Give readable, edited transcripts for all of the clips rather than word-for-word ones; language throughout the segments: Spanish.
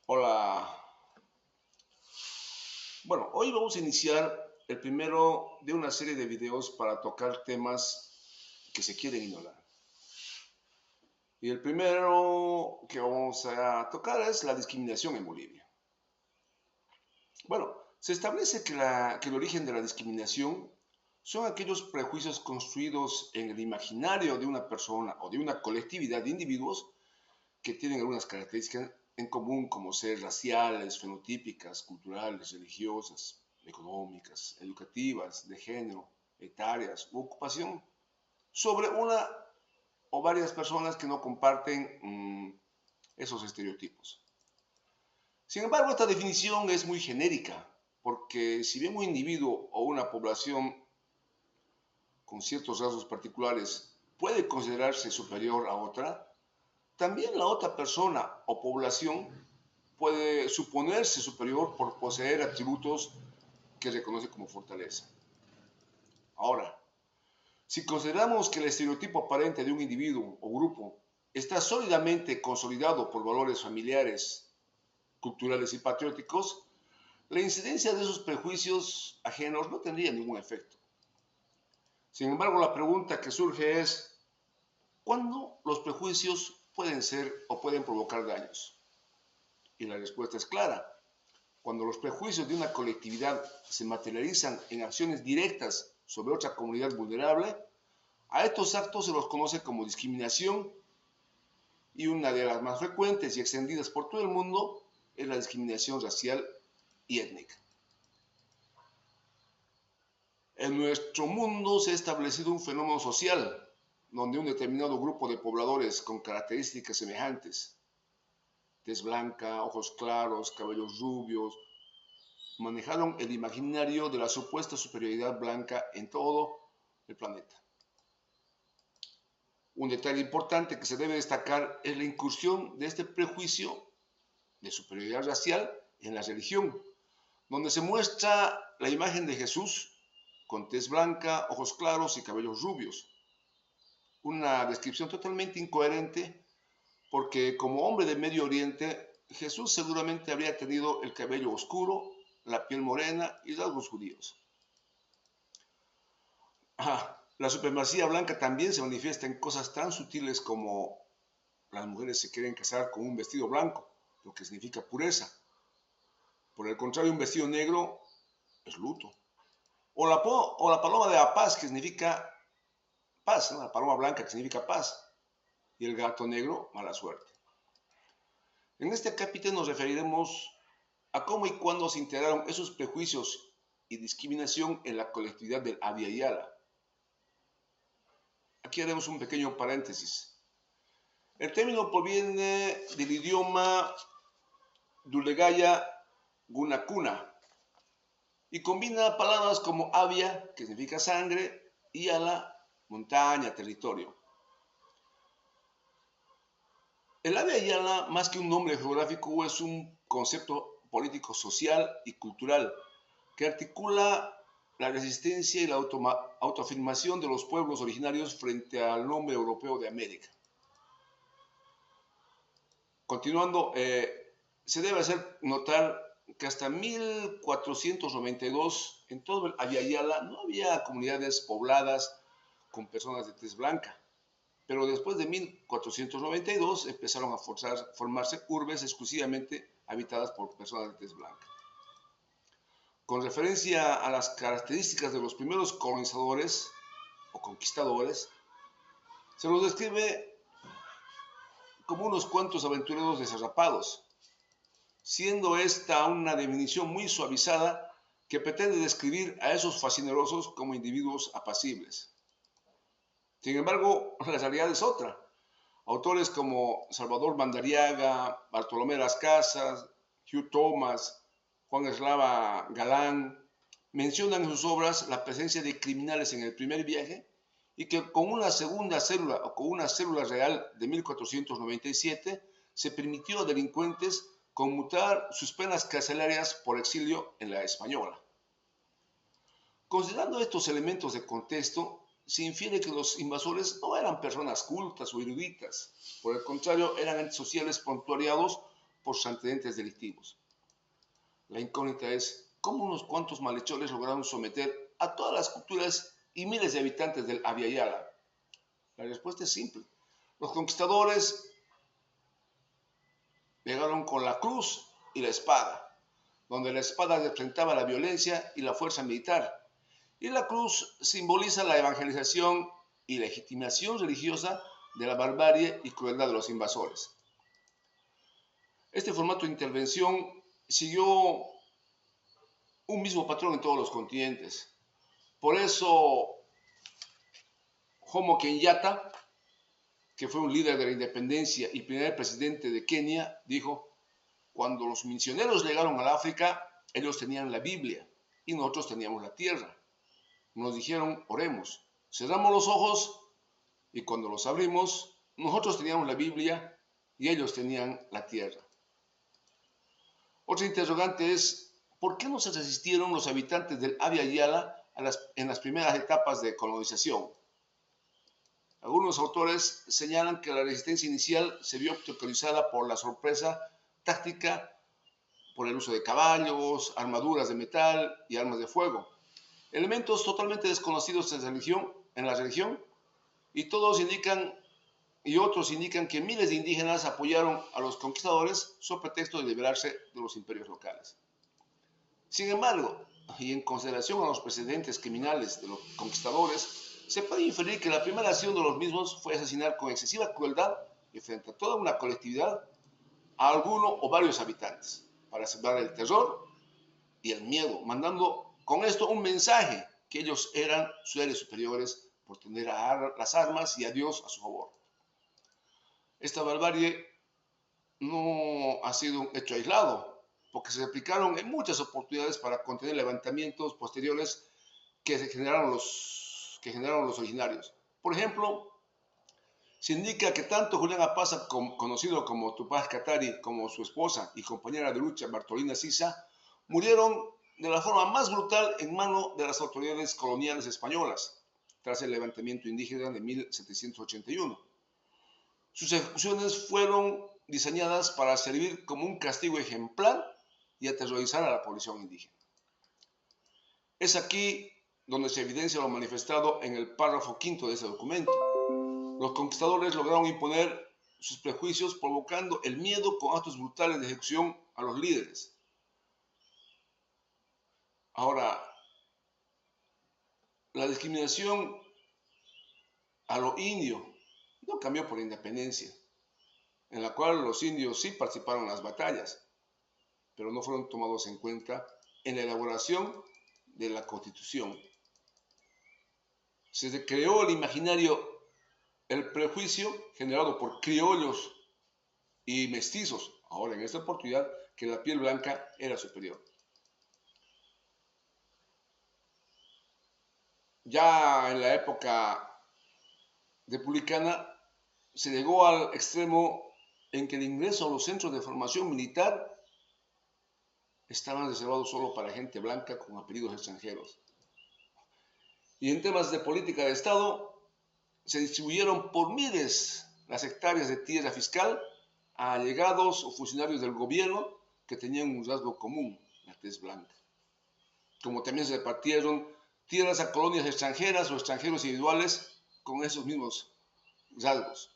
Hola. Bueno, hoy vamos a iniciar el primero de una serie de videos para tocar temas que se quieren ignorar. Y el primero que vamos a tocar es la discriminación en Bolivia. Bueno, se establece que el origen de la discriminación son aquellos prejuicios construidos en el imaginario de una persona o de una colectividad de individuos que tienen algunas características en común como ser raciales, fenotípicas, culturales, religiosas, económicas, educativas, de género, etarias u ocupación, sobre una o varias personas que no comparten esos estereotipos. Sin embargo, esta definición es muy genérica, porque si bien un individuo o una población con ciertos rasgos particulares puede considerarse superior a otra, también la otra persona o población puede suponerse superior por poseer atributos que reconoce como fortaleza. Ahora, si consideramos que el estereotipo aparente de un individuo o grupo está sólidamente consolidado por valores familiares, culturales y patrióticos, la incidencia de esos prejuicios ajenos no tendría ningún efecto. Sin embargo, la pregunta que surge es, ¿cuándo los prejuicios pueden ser o pueden provocar daños? Y la respuesta es clara. Cuando los prejuicios de una colectividad se materializan en acciones directas sobre otra comunidad vulnerable, a estos actos se los conoce como discriminación y una de las más frecuentes y extendidas por todo el mundo es la discriminación racial y étnica. En nuestro mundo se ha establecido un fenómeno social donde un determinado grupo de pobladores con características semejantes, tez blanca, ojos claros, cabellos rubios, manejaron el imaginario de la supuesta superioridad blanca en todo el planeta. Un detalle importante que se debe destacar es la incursión de este prejuicio de superioridad racial en la religión, donde se muestra la imagen de Jesús con tez blanca, ojos claros y cabellos rubios. Una descripción totalmente incoherente porque como hombre de Medio Oriente, Jesús seguramente habría tenido el cabello oscuro, la piel morena y rasgos judíos. La supremacía blanca también se manifiesta en cosas tan sutiles como las mujeres se quieren casar con un vestido blanco, lo que significa pureza. Por el contrario, un vestido negro es luto. O la paloma de la paz, que significa paz, ¿no? La paloma blanca que significa paz. Y el gato negro, mala suerte. En este capítulo nos referiremos a cómo y cuándo se integraron esos prejuicios y discriminación en la colectividad del Abya Yala. Aquí haremos un pequeño paréntesis. El término proviene del idioma Dulegaya Gunakuna y combina palabras como Abya, que significa sangre, y Yala, montaña, territorio. El Abya Yala, más que un nombre geográfico, es un concepto político, social y cultural que articula la resistencia y la autoafirmación de los pueblos originarios frente al nombre europeo de América. Continuando, se debe hacer notar que hasta 1492 en todo el Abya Yala no había comunidades pobladas con personas de tez blanca, pero después de 1492 empezaron a formarse urbes exclusivamente habitadas por personas de tez blanca. Con referencia a las características de los primeros colonizadores o conquistadores, se los describe como unos cuantos aventureros desarrapados, siendo esta una definición muy suavizada que pretende describir a esos fascinerosos como individuos apacibles. Sin embargo, la realidad es otra. Autores como Salvador Mandariaga, Bartolomé Las Casas, Hugh Thomas, Juan Eslava Galán, mencionan en sus obras la presencia de criminales en el primer viaje y que con una segunda célula o con una célula real de 1497 se permitió a delincuentes conmutar sus penas carcelarias por exilio en la española. Considerando estos elementos de contexto, se infiere que los invasores no eran personas cultas o eruditas, por el contrario, eran antisociales prontuariados por sus antecedentes delictivos. La incógnita es cómo unos cuantos malhechores lograron someter a todas las culturas y miles de habitantes del Abya Yala. La respuesta es simple. Los conquistadores llegaron con la cruz y la espada, donde la espada representaba la violencia y la fuerza militar, y la cruz simboliza la evangelización y legitimación religiosa de la barbarie y crueldad de los invasores. Este formato de intervención siguió un mismo patrón en todos los continentes. Por eso, Jomo Kenyatta, que fue un líder de la independencia y primer presidente de Kenia, dijo: cuando los misioneros llegaron al África, ellos tenían la Biblia y nosotros teníamos la tierra. Nos dijeron, oremos. Cerramos los ojos y cuando los abrimos, nosotros teníamos la Biblia y ellos tenían la tierra. Otra interrogante es, ¿por qué no se resistieron los habitantes del Abya Yala en las primeras etapas de colonización? Algunos autores señalan que la resistencia inicial se vio obstaculizada por la sorpresa táctica, por el uso de caballos, armaduras de metal y armas de fuego, elementos totalmente desconocidos en la región, y otros indican que miles de indígenas apoyaron a los conquistadores sobre pretexto de liberarse de los imperios locales. Sin embargo, y en consideración a los precedentes criminales de los conquistadores, se puede inferir que la primera acción de los mismos fue asesinar con excesiva crueldad y frente a toda una colectividad a alguno o varios habitantes, para sembrar el terror y el miedo, mandando con esto un mensaje que ellos eran seres superiores por tener las armas y a Dios a su favor. Esta barbarie no ha sido un hecho aislado, porque se replicaron en muchas oportunidades para contener levantamientos posteriores que generaron los originarios. Por ejemplo, se indica que tanto Julián Apaza, conocido como Tupac Katari, como su esposa y compañera de lucha Bartolina Sisa, murieron de la forma más brutal en manos de las autoridades coloniales españolas, tras el levantamiento indígena de 1781. Sus ejecuciones fueron diseñadas para servir como un castigo ejemplar y aterrorizar a la población indígena. Es aquí donde se evidencia lo manifestado en el párrafo 5 de ese documento. Los conquistadores lograron imponer sus prejuicios provocando el miedo con actos brutales de ejecución a los líderes. Ahora, la discriminación a lo indio no cambió por la independencia, en la cual los indios sí participaron en las batallas, pero no fueron tomados en cuenta en la elaboración de la Constitución. Se creó el imaginario, el prejuicio generado por criollos y mestizos, ahora en esta oportunidad, que la piel blanca era superior. Ya en la época republicana se llegó al extremo en que el ingreso a los centros de formación militar estaban reservados solo para gente blanca con apellidos extranjeros. Y en temas de política de Estado, se distribuyeron por miles las hectáreas de tierra fiscal a allegados o funcionarios del gobierno que tenían un rasgo común, la tez blanca. Como también se repartieron tierras a colonias extranjeras o extranjeros individuales con esos mismos rasgos.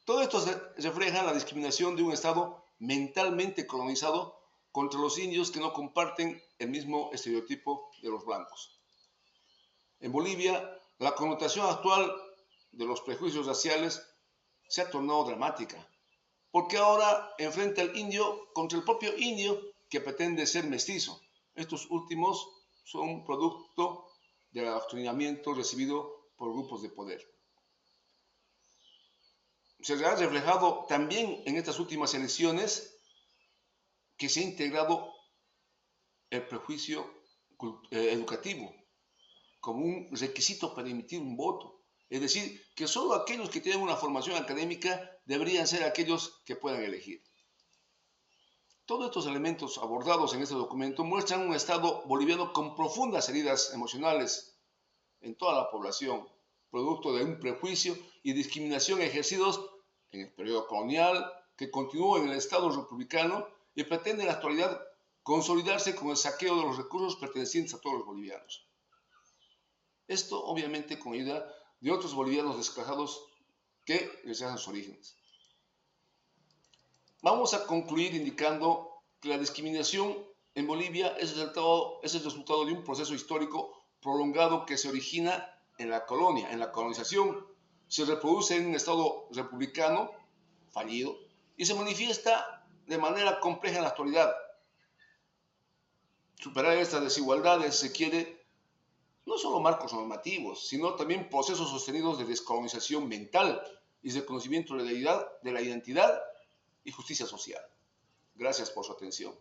Todo esto refleja la discriminación de un Estado mentalmente colonizado contra los indios que no comparten el mismo estereotipo de los blancos. En Bolivia, la connotación actual de los prejuicios raciales se ha tornado dramática, porque ahora enfrenta al indio contra el propio indio que pretende ser mestizo. Estos últimos son producto del adoctrinamiento recibido por grupos de poder. Se ha reflejado también en estas últimas elecciones que se ha integrado el prejuicio educativo como un requisito para emitir un voto. Es decir, que solo aquellos que tienen una formación académica deberían ser aquellos que puedan elegir. Todos estos elementos abordados en este documento muestran un Estado boliviano con profundas heridas emocionales en toda la población, producto de un prejuicio y discriminación ejercidos en el periodo colonial, que continuó en el Estado republicano y pretende en la actualidad consolidarse con el saqueo de los recursos pertenecientes a todos los bolivianos. Esto obviamente con ayuda de otros bolivianos desplazados que rechazan sus orígenes. Vamos a concluir indicando que la discriminación en Bolivia es el resultado de un proceso histórico prolongado que se origina en la colonia, en la colonización, se reproduce en un Estado republicano fallido y se manifiesta de manera compleja en la actualidad. Superar estas desigualdades requiere no solo marcos normativos, sino también procesos sostenidos de descolonización mental y de conocimiento de la identidad y justicia social. Gracias por su atención.